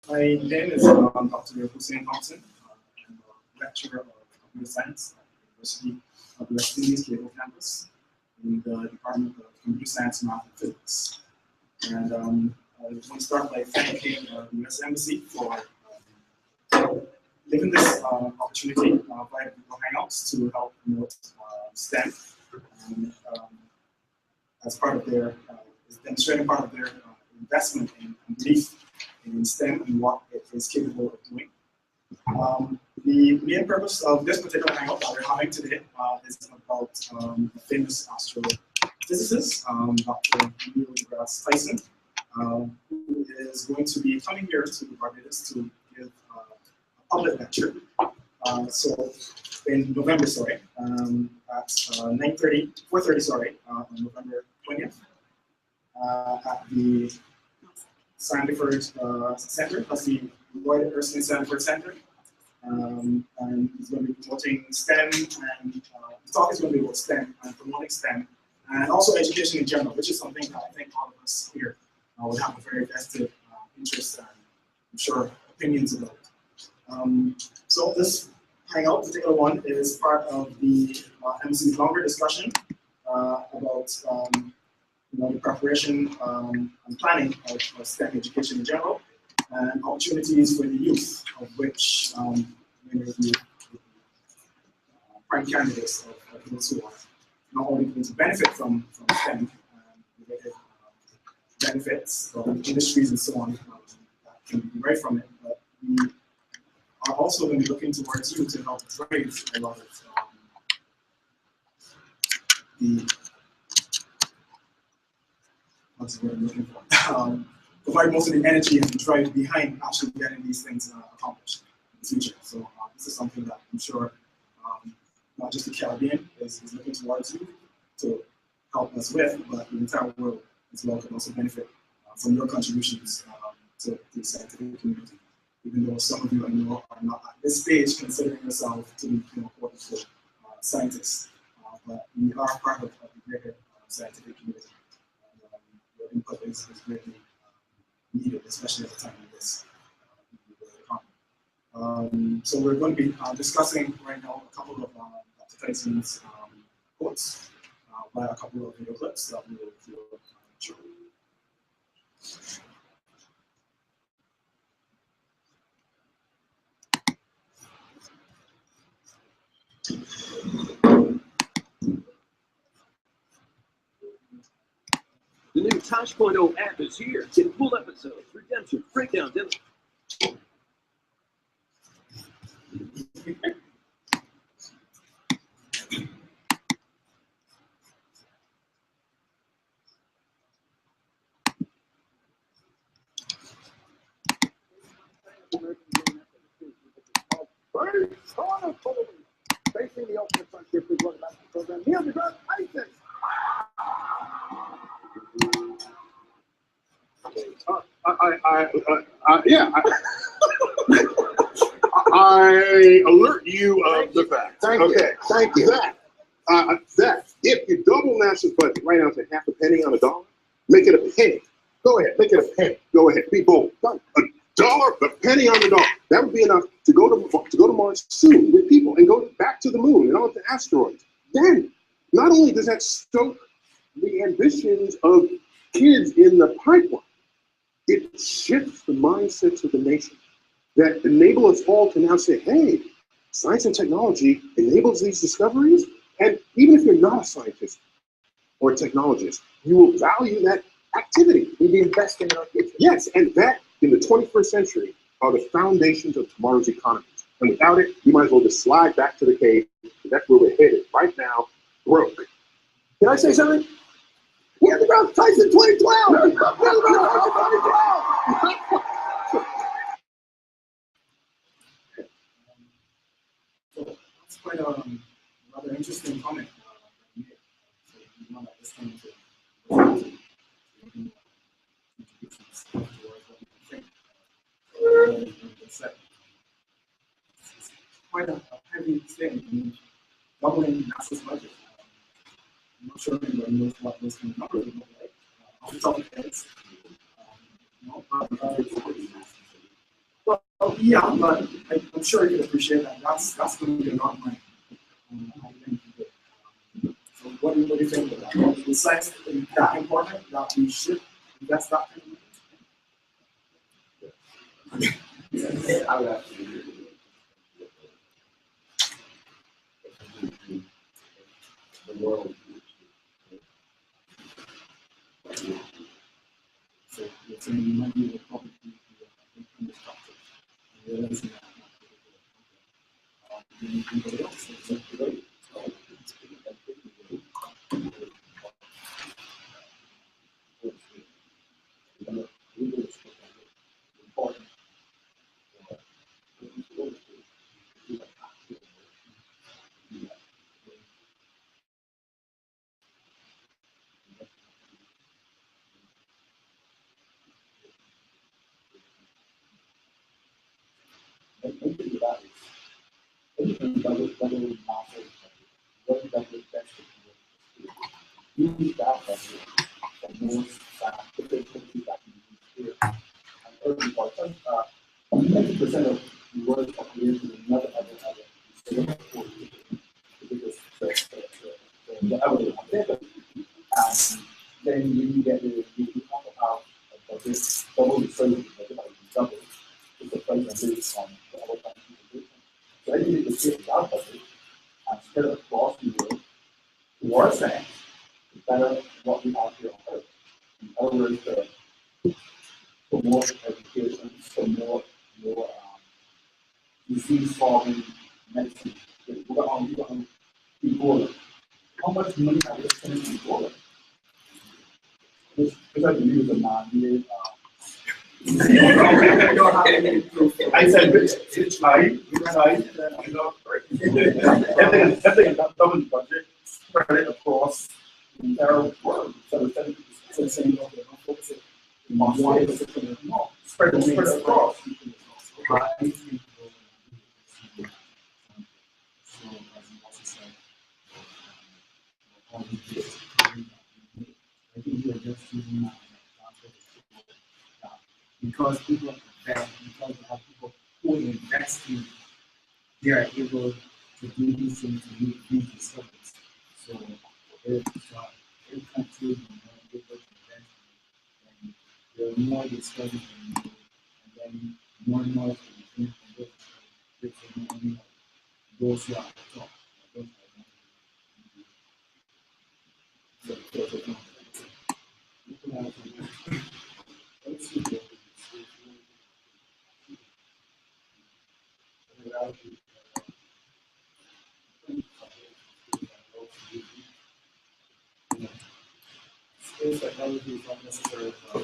My name is Dr. Hussein Thompson. I'm a lecturer of computer science at the University of the West Indies Cable Campus in the Department of Computer Science, Math, and Physics. And I want to start by thanking the U.S. Embassy for giving this opportunity via Google Hangouts to help promote STEM as part of their, demonstrating part of their investment in belief in STEM and what it is capable of doing. The main purpose of this particular hangout that we're having today is about the famous astrophysicist, Dr. Neil deGrasse Tyson, who is going to be coming here to Barbados to give a public lecture. So in November, sorry, at 4:30, on November 20th, at the Sandiford Center, that's the Lloyd Erskine Sandiford Center. And he's going to be promoting STEM, and the talk is going to be about STEM and promoting STEM, and also education in general, which is something that I think all of us here would have a very vested interest and I'm sure opinions about. So this hangout, particular one, is part of the MC's longer discussion about the preparation and planning of STEM education in general, and opportunities for the youth, of which many of you prime candidates of those who are not only going to benefit from STEM related benefits from industries and so on that can be derived from it, but we are also going to be looking towards you to help drive a lot of what's the word I'm looking for? Provide most of the energy and drive behind actually getting these things accomplished in the future. So this is something that I'm sure not just the Caribbean is looking towards you to help us with, but the entire world as well can also benefit from your contributions to the scientific community. Even though some of you I know are not at this stage considering yourself to be quote unquote scientists, but we are part of the greater scientific community. Your input is greatly needed, especially at a time like this. So we're going to be discussing right now a couple of Dr. Tyson's quotes by a couple of video clips that we will show. The new Tosh.0 app is here. Get full episodes, redemption, breakdown, demo. Facing the ultimate frontier, please welcome back to the program, Neil deGrasse Tyson. I alert you of the fact. Thank you. That if you double NASA's budget right now to half a penny on a dollar, make it a penny. Go ahead, make it a penny. Go ahead, be bold. A penny on the dollar. That would be enough to go to Mars soon with people and go back to the moon and on to asteroids. Then, not only does that stoke the ambitions of kids in the pipeline, it shifts the mindsets of the nation that enable us all to now say, hey, science and technology enables these discoveries, and even if you're not a scientist or a technologist, you will value that activity. We'll be investing in our future. Yes, and that in the 21st century are the foundations of tomorrow's economy. And without it, you might as well just slide back to the cave. That's where we're headed right now, broke. Can I say something? Neil deGrasse Tyson 2012! Neil deGrasse Tyson 2012! So that's quite a rather interesting comment. So you want at this time to introduce towards what you think. It's quite a heavy statement. I mean, doubling NASA's budget. I'm not sure anybody knows what those kind of numbers would look like. Off the top of heads. Yeah, but I'm sure you can appreciate that. That's going to be a lot of money. I think. So what do you think about that? Is science that important that we should invest that kind of money? I would have to agree. The world. So you're saying you might be able to probably infrastructure. Realizing that. Anybody else? Is that great? I said, it's high, you know, everything is double budget, spread it across the entire world. So it's saying, okay, don't focus it on one particular, no, spread it across. Because people invest, because we have people who invest in, they are able to do these things to meet these discoveries. So every country is more able to invest and there are more discoveries than you, and then more knowledge will be gained from those discoveries, those who are at the top, those who are not. Space technology is not necessary for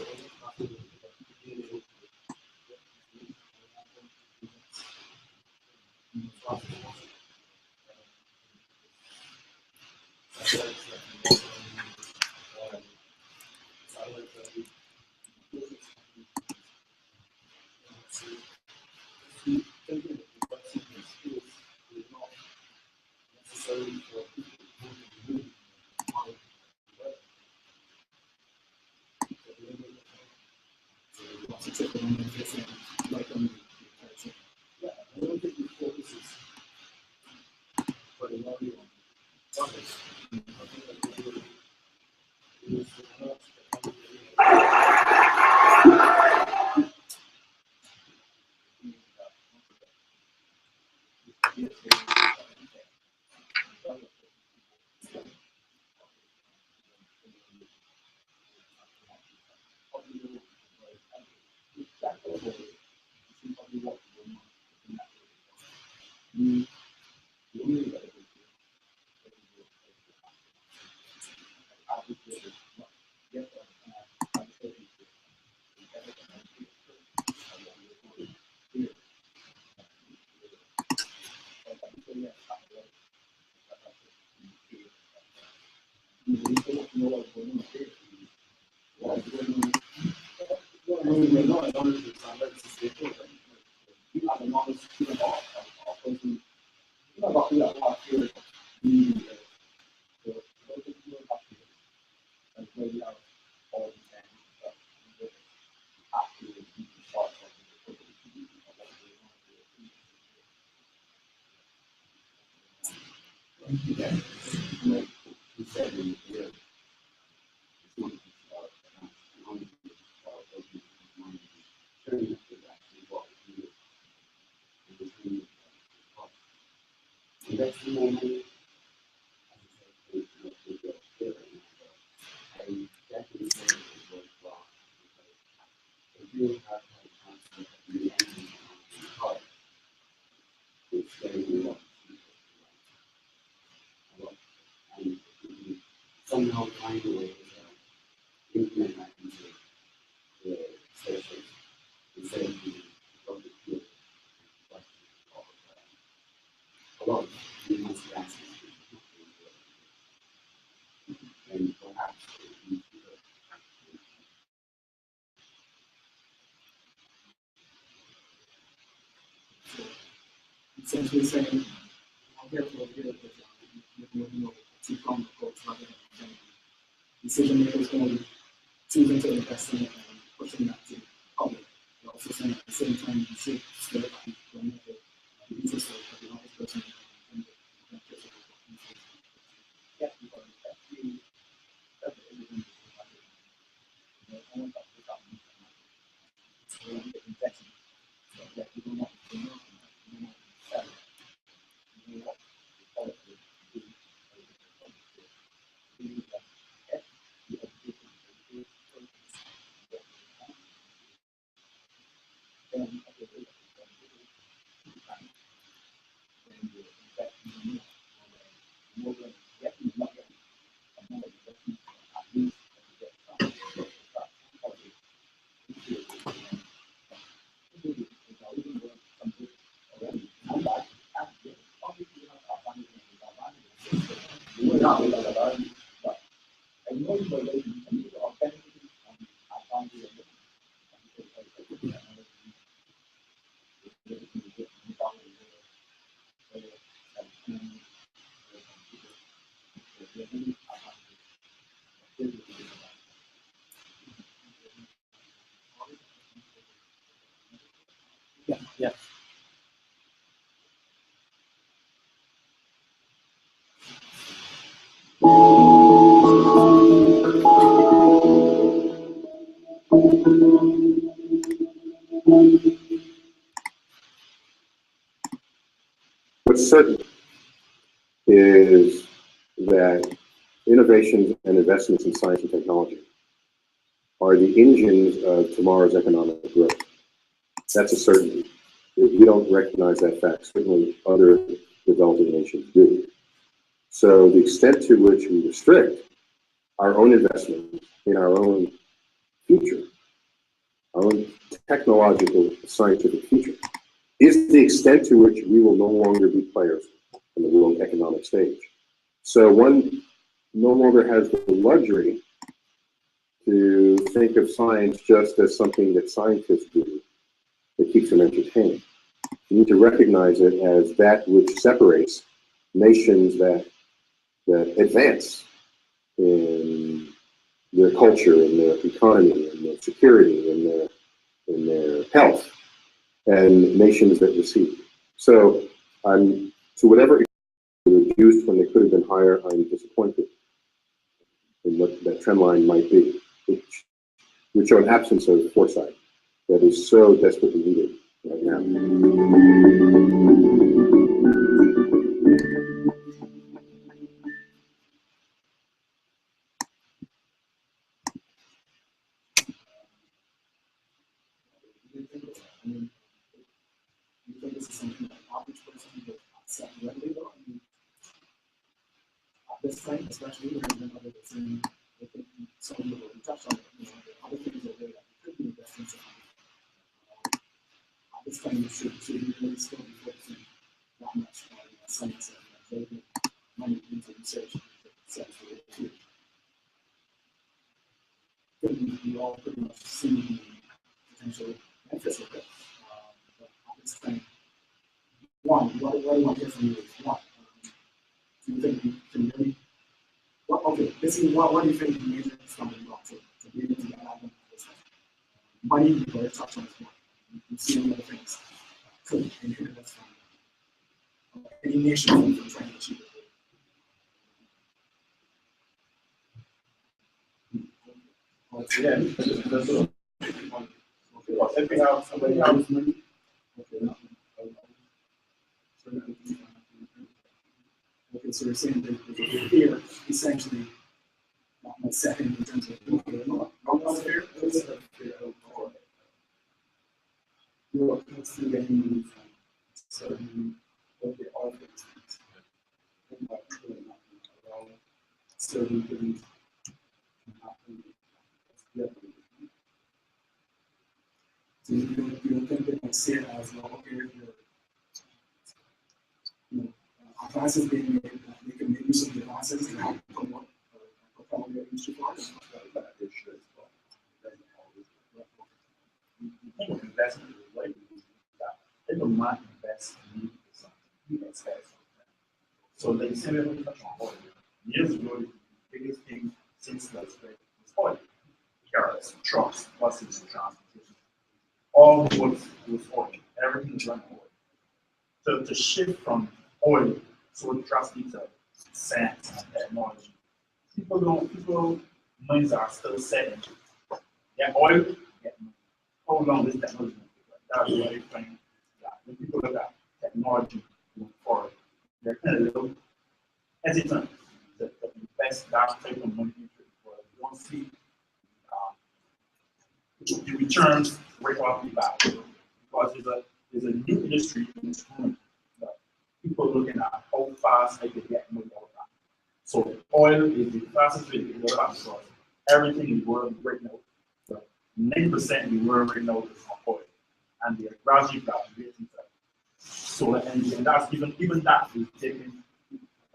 Somehow find a way to implement that into the sessions instead of being public field a lot of you must access and perhaps essentially saying, I'll get to here with two-pronged approach rather than decision makers going to choosing to invest in it and pushing that to the public. But also saying at the same time, you should still make it interesting for the honest person and the benefits of the yeah, because that's everything. So yeah, you don't want to know. Yeah. What's certain is that innovations and investments in science and technology are the engines of tomorrow's economic growth. That's a certainty. If we don't recognize that fact, certainly other developing nations do. So the extent to which we restrict our own investment in our own future, our own technological, scientific future, is the extent to which we will no longer be players in the world economic stage. So one no longer has the luxury to think of science just as something that scientists do that keeps them entertained. You need to recognize it as that which separates nations that advance in their culture, in their economy, in their security, in their health, and nations that recede. So I'm, to whatever extent they were reduced when they could have been higher, I'm disappointed in what that trend line might be, which would show an absence of foresight that is so desperately needed right now. You think this is something that average person would accept readily though? I mean, at this time, especially when other than I think some of you already touched on it, you know, there are other things that way that you could be investing in. At this time, you should really still be focusing that much on science and developing money into research and science related to it. I think we all pretty much see the potential benefits of it. But at this time, one, what I want to hear from you is one, do you think we can really, okay, basically, what do you think the major stumbling blocks to be able to get out of this? Money, you've already touched on this one. You see other things. Cool, and that's fine. Any nation from trying to achieve it. Yeah. If we have somebody else, okay, so you're saying that here, essentially, not second in terms of no fear, you are constantly getting certain okay, all things. Certain things happen. So you don't think they might see it as well, okay, if you're, advances being made, they can make use of the advances and help promote your industry forward. Investment is like that. They don't mind invest in something. You expect something. So they say that we touch on oil. Years ago, the biggest thing since sliced bread was oil. Cars, trucks, buses, and transportation. All was oil. Everything was run oil. So to shift from oil so drastically to sand and technology, people minds are still set into get oil, get money. How long this technology? That's what I find that when people look at technology going forward, they're kind of a little hesitant to invest that type of money into it. But you don't see the returns right off the bat because there's a new industry in this room that people are looking at how fast they can get money out of that. So oil is the fastest way to get out of that because everything in the world right now, 9% in the world right now is on oil, and they are gradually graduating to solar energy, and that's even that is taking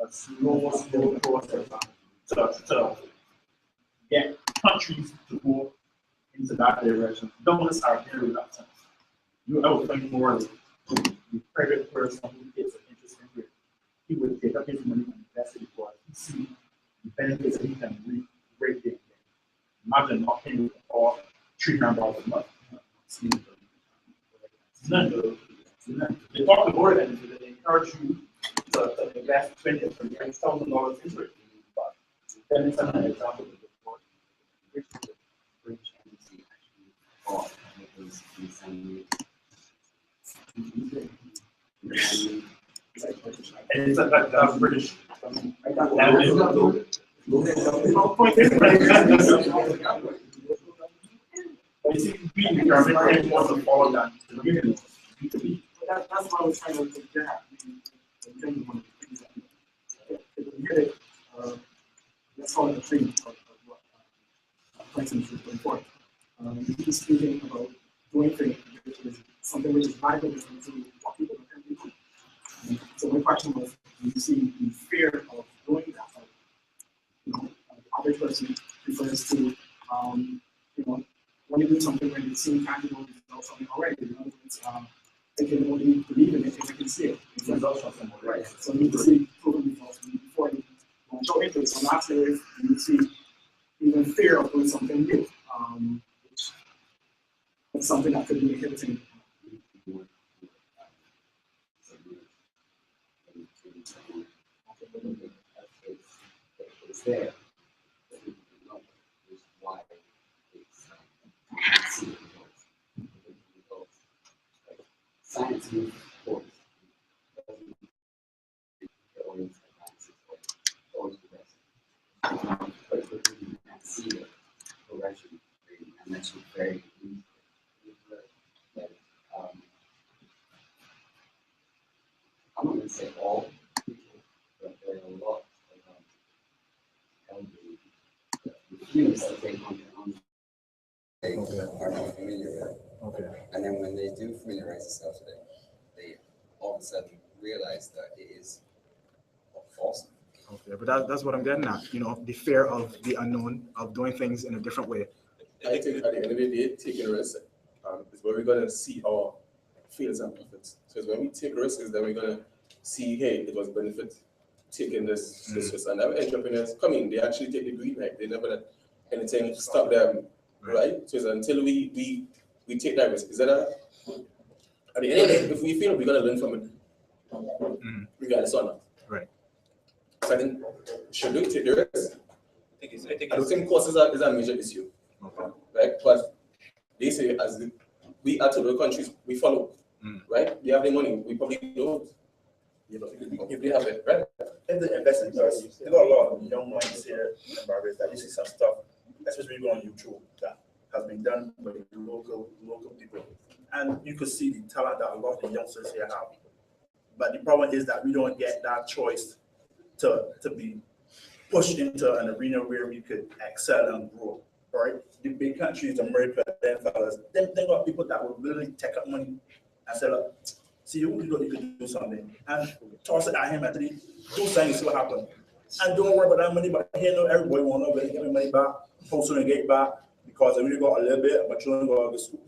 a slow process to get countries to go into that direction. Donors are very reluctant. You I would think more like the private person who gets an interest in it, he would take up his money and invest it because he sees the benefits that he can reap right there. Imagine not paying for $300 a month. None. They talk about it and they encourage you to invest $20,000 or $30,000 into it. But then it's an example of the board. And it's like British. You see, we are very want to follow that. That's why I was trying to get at. Let's call it a thing of what Clinton is going for. He's speaking about doing things, which is something which is vital to what people can do. So my question was, do you see the fear of doing that? The other person refers to, when you do something when it's seen tangible results something already, it's, they can only believe in it if they can see it. It's results from somewhere, right? So you need to see proven results before you show interest. So last year, you see even fear of doing something new. It's something that could be inhibiting. It's there. Why it's science moves forward. But you can't see the progression, and that's very I'm not going to say all people, but there are a lot of humans that take on their own. They are not familiar with it. Okay. And then when they do familiarize themselves with it, they all of a sudden realize that it is awesome. Okay, but that's what I'm getting at. The fear of the unknown, of doing things in a different way. I think at the end of the day, taking risks is where we're going to see our fails and profits. So when we take risks, is then we're going to see, hey, it was benefit taking this risk. And our entrepreneurs come in, they actually take the green light. They never let anything stop them, right? So it's until we take that risk. Is that at the end of it, if we feel we're going to learn from it, regardless or not. Right. So I think, should we take the risk? I don't think cost is a major issue. right? But they say we are to the countries we follow, right? They have the money, we probably don't. If they have it, right? And the investors, there are a lot of young minds here in Barbados that you see some stuff, especially when you go on YouTube, that has been done by local people. And you could see the talent that a lot of the youngsters here have. But the problem is that we don't get that choice to be pushed into an arena where we could excel and grow. Right? The big countries, America, them fellas, they got people that will really take up money and say, look, see, you could do something. And toss it at him and do something, see what happens. And don't worry about that money, but here, no, everybody want to really get my money back, post and get back, because I really got a little bit, my children go to school.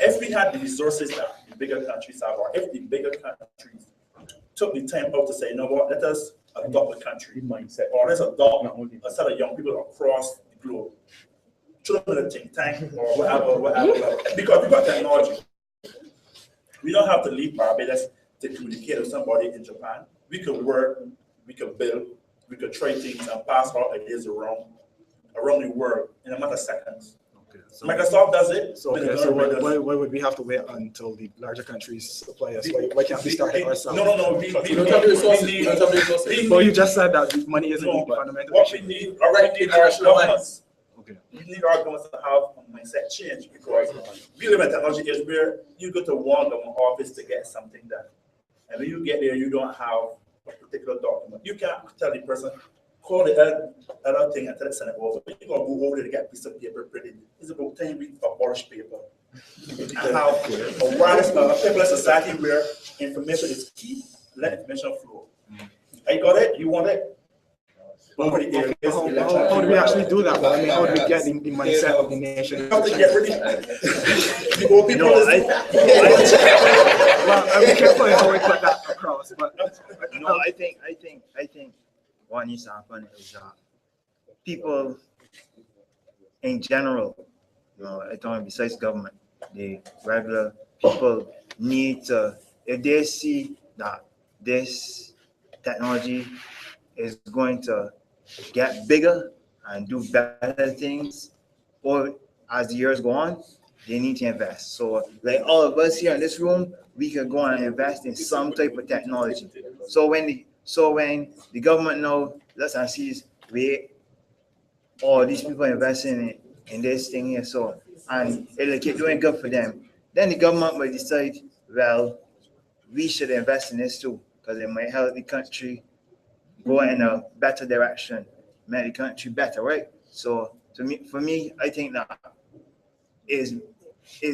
If we had the resources that the bigger countries have, or if the bigger countries took the time out to say, you know what, let us adopt the country mindset, or let's adopt a set of young people across the globe, children think tank, or whatever, because we got technology. We don't have to leave Barbados to communicate with somebody in Japan. We could work, we could build, we could trade things and pass our ideas around the world in a matter of seconds. Okay, so Microsoft does it. So, why would we have to wait until the larger countries supply us? Why can't we start it ourselves? No. We don't have the resources. We don't have the resources. Well, you just said that money isn't the fundamental What issue. we need, our governments. Okay. We need our governments to have a mindset change, because we live in a technology age where you go to one government office to get something done. And when you get there, you don't have a particular document. You can't tell the person, call the other thing and tell it send it over. You're going to go over there to get a piece of paper printed. It's about 10 weeks of polished paper. And how a wireless, paperless society where information is key, let information flow. I got it? You want it? How do we actually do that? I mean, how do we get the mindset of the nation? How to get rid of the old people? Well, I'll be careful how we put that across. But No, I think what needs to happen is people in general, I don't besides government, the regular people need to, if they see that this technology is going to get bigger and do better things, or as the years go on, they need to invest. So like all of us here in this room, we can go and invest in some type of technology. So when the government know, let's and sees all these people investing in this thing here, so and it'll keep doing good for them, then the government will decide, well, we should invest in this too, because it might help the country go in a better direction, make the country better, right? So for me, I think that is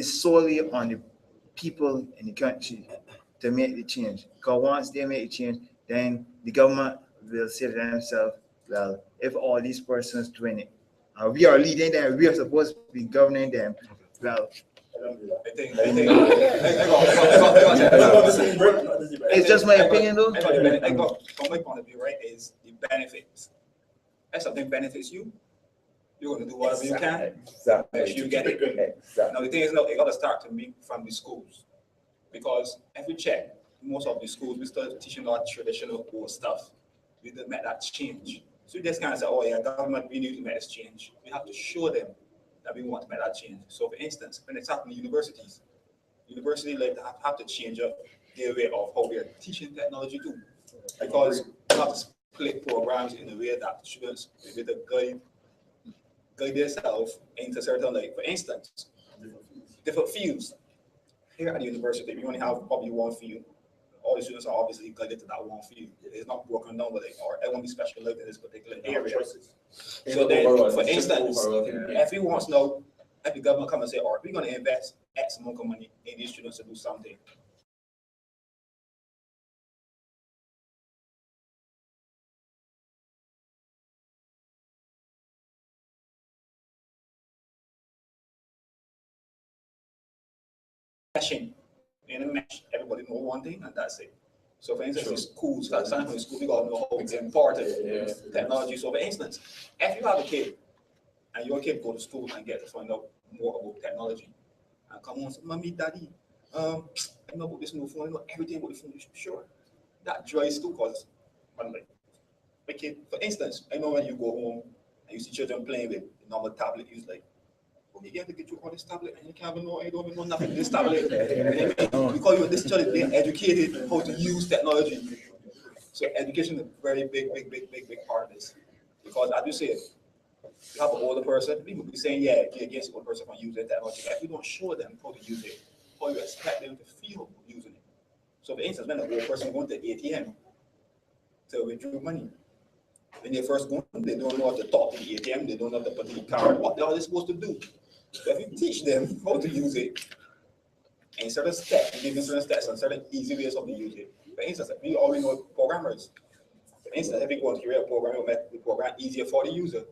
solely on the people in the country to make the change. Because once they make the change, then the government will say to themselves, well, if all these persons doing it, we are leading them, we are supposed to be governing them, well, it's just my opinion though. From my point of view, right, is the benefits. If something benefits you, you're going to do whatever you can. Make sure you get it. Now the thing is, it got to start to me from the schools, because if we check, most of the schools we start teaching our traditional old stuff. We didn't make that change. So we just kind of say, oh yeah, government, we need to make this change. We have to show them that we want to make that change. So for instance, when it's happening in universities like have to change up their way of how they're teaching technology too. Because you have to split programs in a way that students with a guide themselves into certain, like for instance, different fields. Here at the university, we only have probably one field. All the students are obviously guided to that one field. It's not broken down, but or everyone be specialized in this particular area. So then, for instance, if we want to know, if the government come and say, all right, we're going to invest X amount of money in these students to do something. In a mesh, everybody know one thing, and that's it. So, for instance, in schools, we got to know how it's important technology. So, for instance, if you have a kid and your kid go to school and get to find out more about technology, and come on, and say, Mommy, Daddy, I know about this new phone, I know everything about the phone. Sure, that drives too, because like a kid, for instance, I know when you go home and you see children playing with the normal tablet, you like, You have to get you all this tablet and you can't even know, you don't even know nothing this tablet. Because you're this child is being educated how to use technology. So education is a very big part of this. Because as you said, you have an older person, people be saying, yeah, you're against the older person from using technology. If you don't show them how to use it, how you expect them to feel using it. So for instance, when an old person goes to the ATM to withdraw money, when they first go, they don't know how to talk to the ATM, they don't know how to put in the card, what they are supposed to do. So if you teach them how to use it, and certain steps, you give them certain steps and certain easy ways of to use it. For instance, we already know programmers. For instance, if we go and create a program, we'll make the program easier for the user,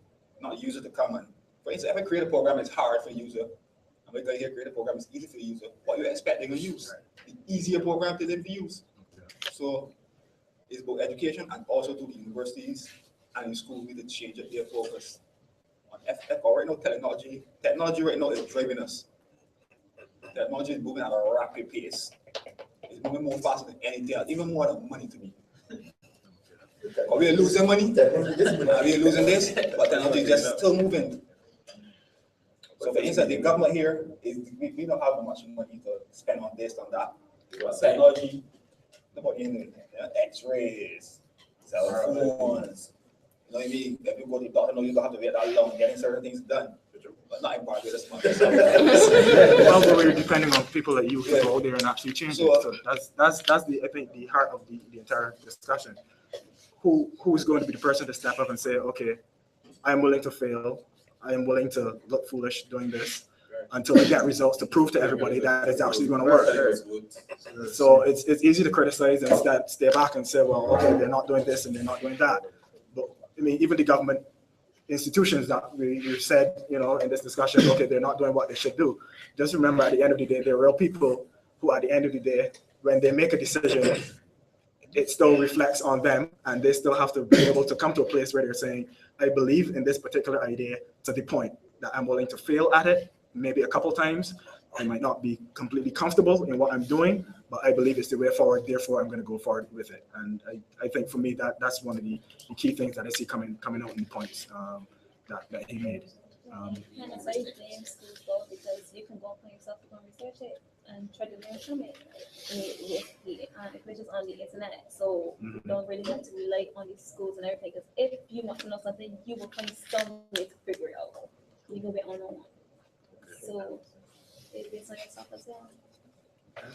not the user to come in. For instance, if I create a program that's hard for the user, and we go here create a program that's easy for the user, what you expect they're going to use? The easier program to them to use. So it's both education and also to the universities and the schools need to change their focus on right now. Technology right now is driving us. Technology is moving at a rapid pace. It's moving more faster than anything else, even more than money to me. Are we losing money? Are we losing this? But technology is just still moving. So for instance, the government here, we don't have much money to spend on this, on that. But technology, nobody in it. X-rays, cell phones. You know what I mean? If you go to the doctor, you don't have to wait that long getting certain things done. But not in Barbados. Well, we're depending on people that you go out there and actually change it. So that's the, I think, the heart of the entire discussion. Who's going to be the person to step up and say, okay, I am willing to fail. I am willing to look foolish doing this until I get results to prove to everybody that it's actually going to work. So it's easy to criticize and stay back and say, well, okay, they're not doing this and they're not doing that. But I mean, even the government institutions that we said, you know, in this discussion, okay, they're not doing what they should do. Just remember, at the end of the day, they're real people who, at the end of the day, when they make a decision, it still reflects on them, and they still have to be able to come to a place where they're saying, I believe in this particular idea to the point that I'm willing to fail at it, maybe a couple times. I might not be completely comfortable in what I'm doing, but I believe it's the way forward. Therefore, I'm going to go forward with it. And I think for me, that's one of the key things that I see coming out in the points that he made. And it's like blame schools though, because you can go for yourself to go and research it and try to learn from it with the equations on the internet. So you don't really have to rely on these schools and everything. Because if you want to know something, you will find some way to figure it out. You go be on one. So it's based on yourself as well.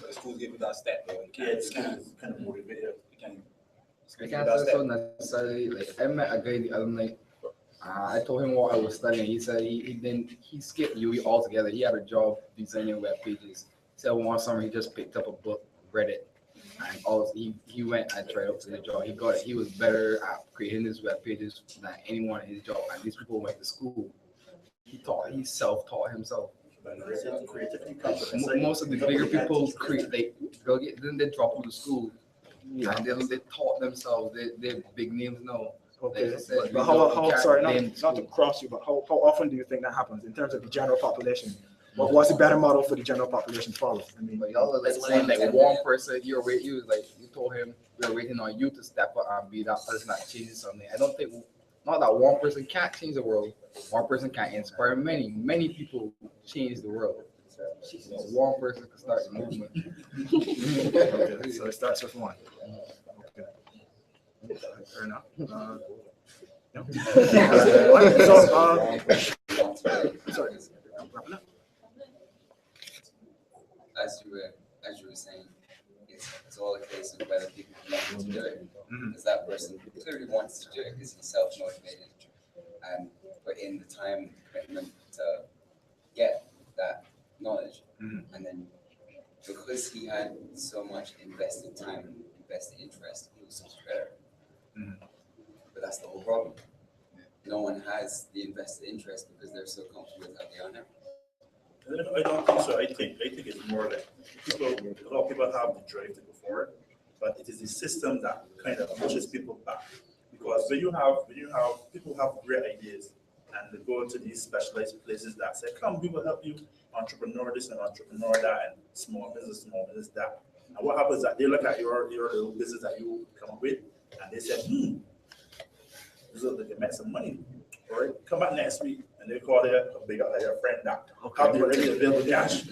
So the schools give you that step, though. It's kind of motivated. I can't say so necessarily. Like I met a guy the other night. I told him what I was studying. He said he skipped UE altogether. He had a job designing web pages. He said one summer he just picked up a book, read it, and he went and tried out for the job. He got it. He was better at creating his web pages than anyone in his job. And these people went to school. He self-taught himself. Most of the bigger people then they drop out of school and they taught themselves. They're big names now. Okay, but how sorry, not to cross you, but how often do you think that happens in terms of the general population? What's the better model for the general population to follow? I mean, but y'all are like saying like one person, you told him we're waiting on you to step up and be that person that changes something. I don't think, not that one person can't change the world. One person can't inspire many people change the world. One person can start the movement. Okay, so it starts with one. Okay. Fair enough. Sorry. As you were saying, it's all a case of whether people want to do it. Because that person clearly wants to do it because he's self-motivated and put in the time commitment to get that knowledge. And then because he had so much invested time and invested interest, he was so better. But that's the whole problem. No one has the invested interest because they're so comfortable with how they are now. I don't think so. I think it's more like a lot of people have the drive to go forward, but it is the system that kind of pushes people back. Because when you have people have great ideas and they go to these specialized places that say, come, we will help you entrepreneur this and entrepreneur that and small business that. And what happens is that they look at your little business that you come up with and they say, this looks like they make some money. Or come back next week and they call their friend that have the ready available cash.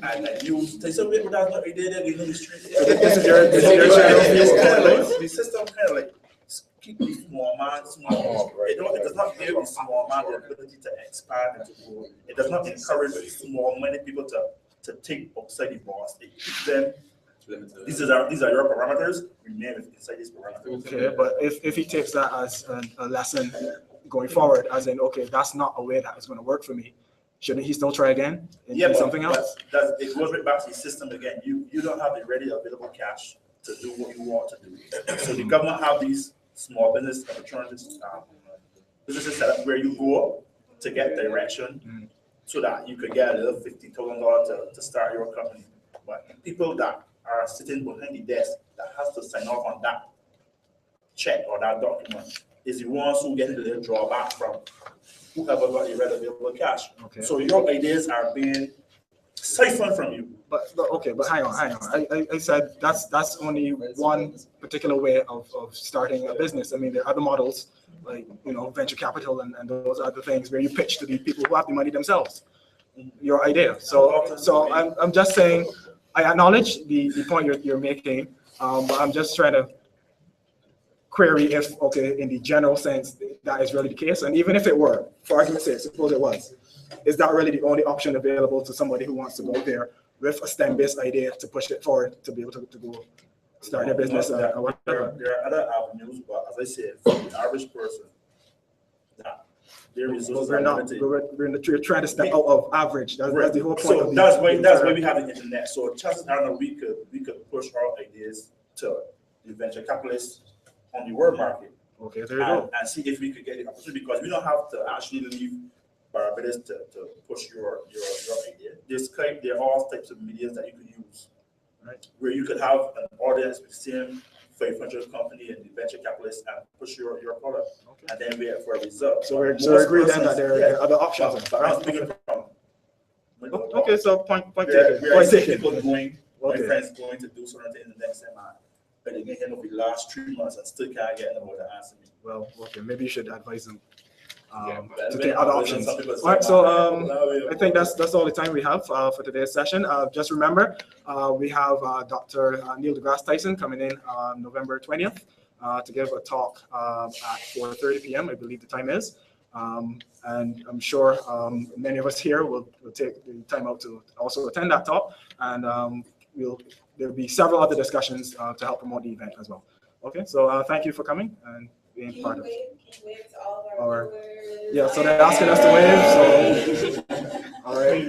And you say some people that's not they did in the street. The system kind of like keep the small man small. It does not give the small man the ability to expand and to grow. It does not encourage many people to take outside the box. It keeps them. These are your parameters. Remain inside these parameters. Okay, but if he takes that as a lesson going forward, as in, okay, that's not a way that is going to work for me, shouldn't he still try again and do something else? It goes right back to the system again. You don't have the ready available cash to do what you want to do. So the government have these small business opportunities, businesses set up where you go to get direction, so that you could get a little $50,000 to start your company. But people that are sitting behind the desk that has to sign off on that check or that document is the ones who get a little drawback from whoever got the ready available cash. Okay. So your ideas are being siphoned from you. But hang on. I said that's only one particular way of starting a business. I mean, there are other models like, you know, venture capital and those other things where you pitch to the people who have the money themselves, your idea. So I'm just saying, I acknowledge the point you're making, but I'm just trying to query if, okay, in the general sense, that is really the case. And even if it were, for argument's sake, suppose it was, is that really the only option available to somebody who wants to go there with a STEM-based idea to push it forward to be able to go start their business or whatever? There are other avenues, but as I said, for the average person, their resources are limited. We're trying to step out of average. That's the whole point. So that's why we have the internet. So chances are that we could push our ideas to the venture capitalists on the world market. Okay, there you go. And see if we could get the opportunity, because we don't have to actually leave Barbados to push your idea. There are all types of mediums that you could use, right? Where you could have an audience with the same 500 company and the venture capitalists and push your product, okay, and then wait for a result. So we agree then that there are other options. But I'm speaking from okay, so point taken. Point taken. People going, my friends going to do something in the next month, but they get him over the last 3 months and still can't get anybody to answer me. Well, okay, maybe you should advise them to take other options. All right, so I think that's all the time we have for today's session. Just remember, we have Dr. Neil deGrasse Tyson coming in on November 20th to give a talk at 4:30 p.m. I believe the time is. And I'm sure many of us here will take the time out to also attend that talk. And there'll be several other discussions to help promote the event as well. Okay, so thank you for coming and being part of it. Yeah, so they're asking us to wave, so all right.